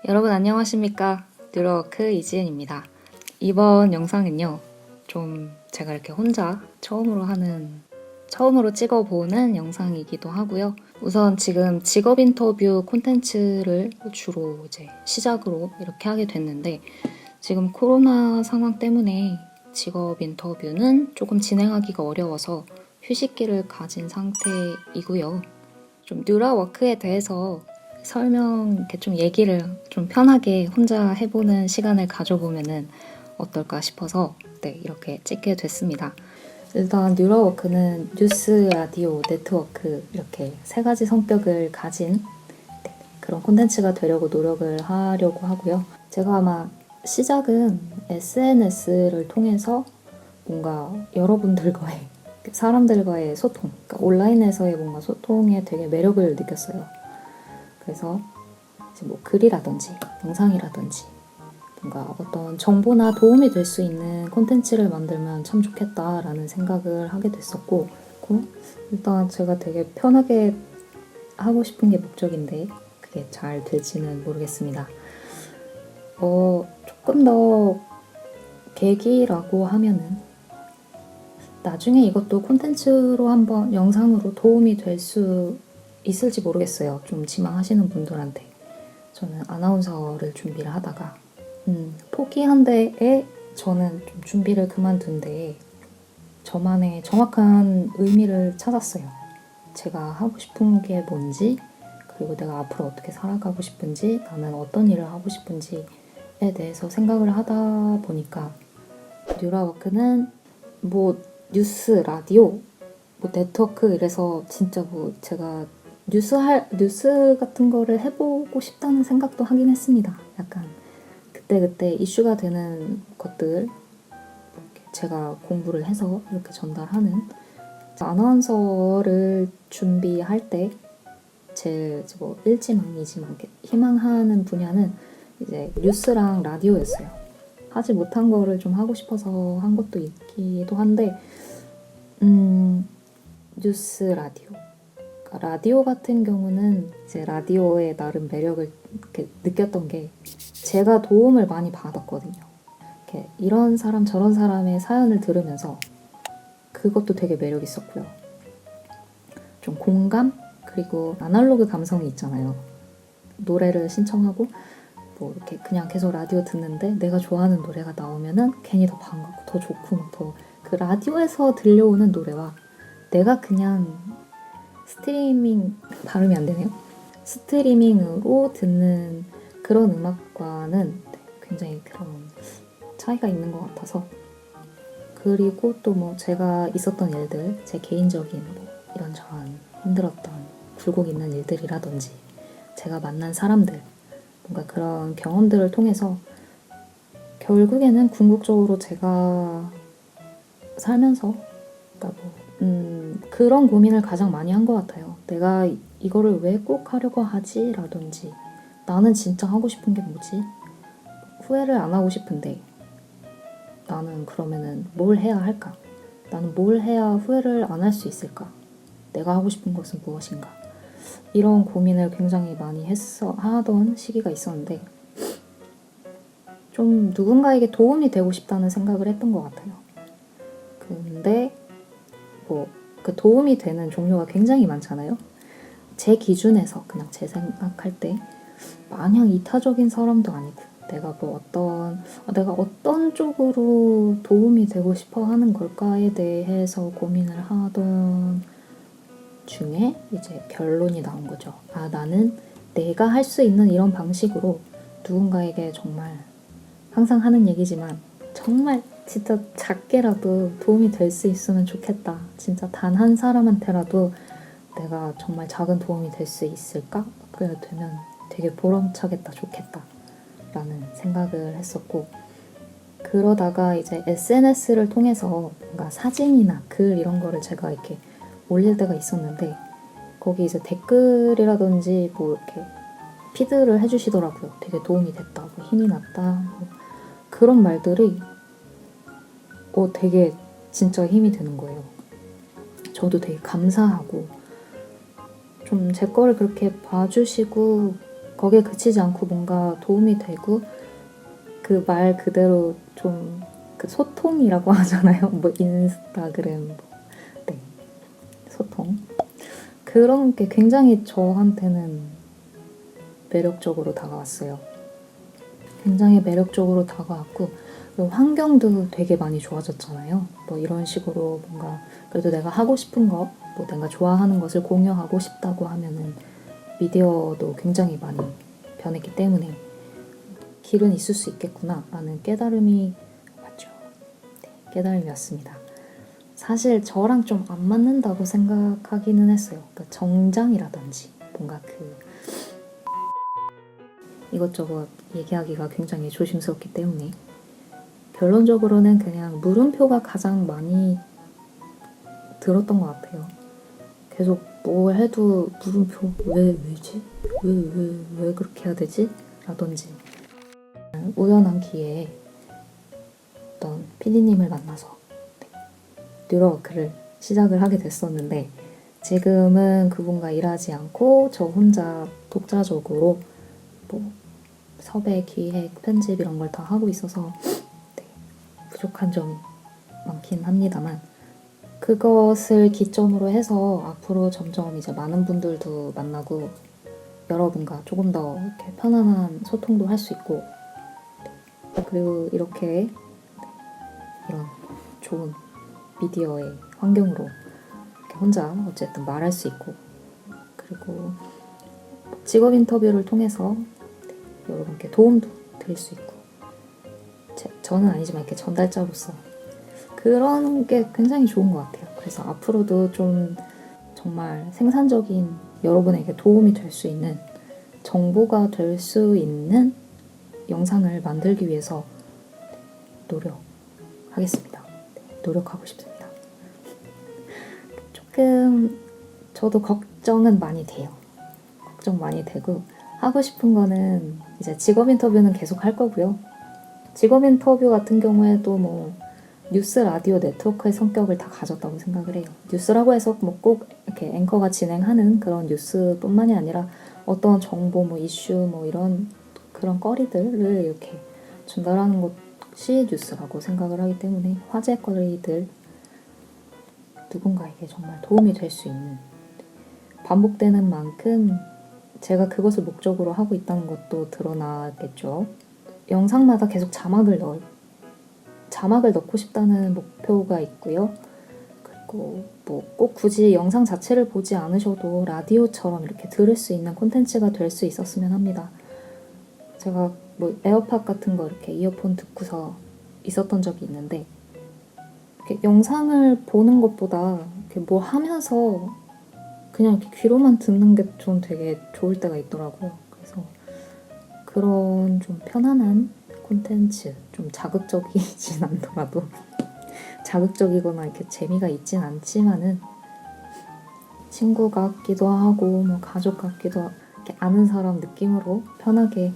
여러분 안녕하십니까? 뉴로워크 이지은입니다. 이번 영상은요, 좀 제가 이렇게 혼자 처음으로 찍어보는 영상이기도 하고요. 우선 지금 직업 인터뷰 콘텐츠를 주로 이제 시작으로 이렇게 하게 됐는데, 지금 코로나 상황 때문에 직업 인터뷰는 조금 진행하기가 어려워서 휴식기를 가진 상태이고요. 좀 뉴라워크에 대해서 이렇게 좀 얘기를 좀 편하게 혼자 해보는 시간을 가져보면은 어떨까 싶어서 이렇게 찍게 됐습니다. 일단 뉴라워크는 뉴스, 라디오, 네트워크 이렇게 세 가지 성격을 가진 그런 콘텐츠가 되려고 노력을 하려고 하고요. 제가 아마 시작은 SNS를 통해서 뭔가 여러분들과의 사람들과의 소통, 그러니까 온라인에서의 뭔가 소통에 되게 매력을 느꼈어요. 그래서 이제 뭐 글이라든지 영상이라든지 뭔가 어떤 정보나 도움이 될 수 있는 콘텐츠를 만들면 참 좋겠다라는 생각을 하게 됐었고, 일단 제가 되게 편하게 하고 싶은 게 목적인데 그게 잘 될지는 모르겠습니다. 조금 더 계기라고 하면은 나중에 이것도 콘텐츠로 한번 영상으로 도움이 될 수 있을지 모르겠어요. 좀 지망하시는 분들한테. 저는 아나운서를 준비를 하다가 포기한 데에 저는 좀 준비를 그만둔 데에 저만의 정확한 의미를 찾았어요. 제가 하고 싶은 게 뭔지, 그리고 내가 앞으로 어떻게 살아가고 싶은지, 나는 어떤 일을 하고 싶은지에 대해서 생각을 하다 보니까 뉴라워크는 뭐 뉴스, 라디오, 뭐 네트워크 이래서 진짜 뭐 제가 뉴스 같은 거를 해보고 싶다는 생각도 하긴 했습니다. 약간 그때 이슈가 되는 것들 이렇게 제가 공부를 해서 이렇게 전달하는 아나운서를 준비할 때 제일 뭐 1지망, 2지망 이렇게 희망하는 분야는 이제 뉴스랑 라디오였어요. 하지 못한 거를 좀 하고 싶어서 한 것도 있기도 한데 뉴스, 라디오. 라디오 같은 경우는 이제 라디오의 나름 매력을 이렇게 느꼈던 게 제가 도움을 많이 받았거든요. 이렇게 이런 사람 저런 사람의 사연을 들으면서 그것도 되게 매력 있었고요. 좀 공감? 그리고 아날로그 감성이 있잖아요. 노래를 신청하고 뭐 이렇게 그냥 계속 라디오 듣는데 내가 좋아하는 노래가 나오면은 괜히 더 반갑고 더 좋고 막 더 그 라디오에서 들려오는 노래와 내가 그냥 발음이 안 되네요. 스트리밍으로 듣는 그런 음악과는 굉장히 그런 차이가 있는 것 같아서, 그리고 또 뭐 제가 있었던 일들, 제 개인적인 뭐 이런저런 힘들었던 굴곡 있는 일들이라든지 제가 만난 사람들, 뭔가 그런 경험들을 통해서 결국에는 궁극적으로 제가 살면서 그러니까 그런 고민을 가장 많이 한 것 같아요. 내가 이거를 왜 꼭 하려고 하지? 라든지 나는 진짜 하고 싶은 게 뭐지? 후회를 안 하고 싶은데 나는 그러면은 뭘 해야 할까? 나는 뭘 해야 후회를 안 할 수 있을까? 내가 하고 싶은 것은 무엇인가? 이런 고민을 굉장히 많이 하던 시기가 있었는데 좀 누군가에게 도움이 되고 싶다는 생각을 했던 것 같아요. 근데 뭐 그 도움이 되는 종류가 굉장히 많잖아요. 제 기준에서 그냥 제 생각할 때 마냥 이타적인 사람도 아니고 내가 어떤 쪽으로 도움이 되고 싶어 하는 걸까에 대해서 고민을 하던 중에 이제 결론이 나온 거죠. 나는 내가 할 수 있는 이런 방식으로 누군가에게 정말 항상 하는 얘기지만 정말 진짜 작게라도 도움이 될 수 있으면 좋겠다. 진짜 단 한 사람한테라도 내가 정말 작은 도움이 될 수 있을까? 그래 되면 되게 보람차겠다, 좋겠다 라는 생각을 했었고, 그러다가 이제 SNS를 통해서 뭔가 사진이나 글 이런 거를 제가 이렇게 올릴 때가 있었는데 거기 이제 댓글이라든지 뭐 이렇게 피드를 해주시더라고요. 되게 도움이 됐다, 뭐 힘이 났다, 뭐 그런 말들이 되게 진짜 힘이 되는 거예요. 저도 되게 감사하고 좀 제 거를 그렇게 봐주시고 거기에 그치지 않고 뭔가 도움이 되고 그 말 그대로 좀 그 소통이라고 하잖아요. 뭐 인스타그램 네, 소통 그런 게 굉장히 저한테는 매력적으로 다가왔어요. 굉장히 매력적으로 다가왔고 그리고 환경도 되게 많이 좋아졌잖아요. 뭐 이런 식으로 뭔가 그래도 내가 하고 싶은 거, 뭐 내가 좋아하는 것을 공유하고 싶다고 하면은 미디어도 굉장히 많이 변했기 때문에 길은 있을 수 있겠구나 라는 깨달음이 왔죠. 네, 깨달음이 왔습니다. 사실 저랑 좀 안 맞는다고 생각하기는 했어요. 그러니까 정장이라든지 뭔가 그 이것저것 얘기하기가 굉장히 조심스럽기 때문에 결론적으로는 그냥 물음표가 가장 많이 들었던 것 같아요. 계속 뭘 해도 물음표 왜지? 왜 그렇게 해야 되지? 라든지 우연한 기회에 어떤 PD님을 만나서 뉴러워크를 시작을 하게 됐었는데 지금은 그분과 일하지 않고 저 혼자 독자적으로 뭐 섭외, 기획, 편집 이런 걸 다 하고 있어서 부족한 점이 많긴 합니다만 그것을 기점으로 해서 앞으로 점점 이제 많은 분들도 만나고 여러분과 조금 더 이렇게 편안한 소통도 할 수 있고 그리고 이렇게 이런 좋은 미디어의 환경으로 이렇게 혼자 어쨌든 말할 수 있고 그리고 직업 인터뷰를 통해서 여러분께 도움도 드릴 수 있고 저는 아니지만 이렇게 전달자로서 그런 게 굉장히 좋은 것 같아요. 그래서 앞으로도 좀 정말 생산적인 여러분에게 도움이 될 수 있는 정보가 될 수 있는 영상을 만들기 위해서 노력하겠습니다. 노력하고 싶습니다. 조금 저도 걱정은 많이 돼요. 걱정 많이 되고 하고 싶은 거는 이제 직업 인터뷰는 계속 할 거고요. 직업 인터뷰 같은 경우에도 뭐 뉴스 라디오 네트워크의 성격을 다 가졌다고 생각을 해요. 뉴스라고 해서 뭐 꼭 이렇게 앵커가 진행하는 그런 뉴스뿐만이 아니라 어떤 정보, 뭐 이슈, 뭐 이런 그런 거리들을 이렇게 전달하는 것이 뉴스라고 생각을 하기 때문에 화제거리들 누군가에게 정말 도움이 될 수 있는 반복되는 만큼 제가 그것을 목적으로 하고 있다는 것도 드러나겠죠. 영상마다 계속 자막을 넣고 싶다는 목표가 있고요. 그리고 뭐 꼭 굳이 영상 자체를 보지 않으셔도 라디오처럼 이렇게 들을 수 있는 콘텐츠가 될 수 있었으면 합니다. 제가 뭐 에어팟 같은 거 이렇게 이어폰 듣고서 있었던 적이 있는데 이렇게 영상을 보는 것보다 이렇게 뭐 하면서 그냥 이렇게 귀로만 듣는 게 좀 되게 좋을 때가 있더라고요. 그래서 그런 좀 편안한 콘텐츠, 좀 자극적이진 않더라도 자극적이거나 이렇게 재미가 있진 않지만은 친구 같기도 하고 뭐 가족 같기도 하고 이렇게 아는 사람 느낌으로 편하게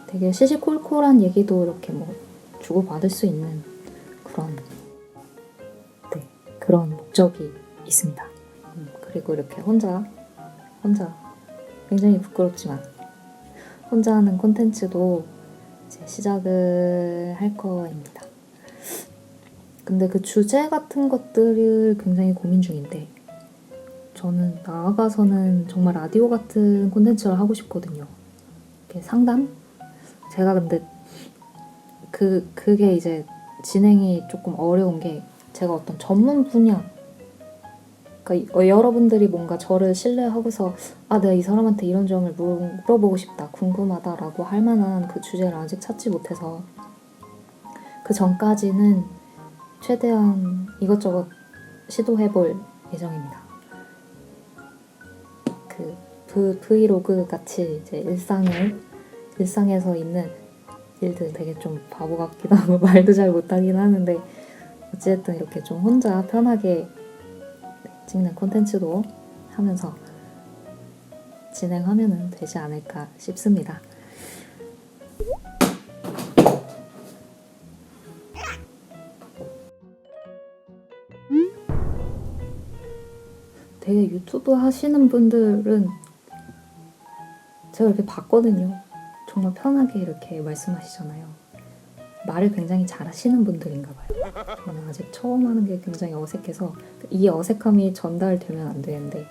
되게 시시콜콜한 얘기도 이렇게 뭐 주고받을 수 있는 그런 목적이 있습니다. 그리고 이렇게 혼자 굉장히 부끄럽지만 혼자 하는 콘텐츠도 이제 시작을 할 거입니다. 근데 그 주제 같은 것들을 굉장히 고민 중인데 저는 나아가서는 정말 라디오 같은 콘텐츠를 하고 싶거든요. 이렇게 상담? 제가 근데 그게 이제 진행이 조금 어려운 게 제가 어떤 전문 분야 그러니까 여러분들이 뭔가 저를 신뢰하고서 내가 이 사람한테 이런 점을 물어보고 싶다, 궁금하다라고 할 만한 그 주제를 아직 찾지 못해서 그 전까지는 최대한 이것저것 시도해볼 예정입니다. 그 브이로그 같이 이제 일상에서 있는 일들 되게 좀 바보 같기도 하고 말도 잘 못하긴 하는데 어쨌든 이렇게 좀 혼자 편하게 찍는 콘텐츠도 하면서 진행하면 되지 않을까 싶습니다. 되게 유튜브 하시는 분들은 제가 이렇게 봤거든요. 정말 편하게 이렇게 말씀하시잖아요. 말을 굉장히 잘하시는 분들인가 봐요. 저는 아직 처음 하는 게 굉장히 어색해서 이 어색함이 전달되면 안 되는데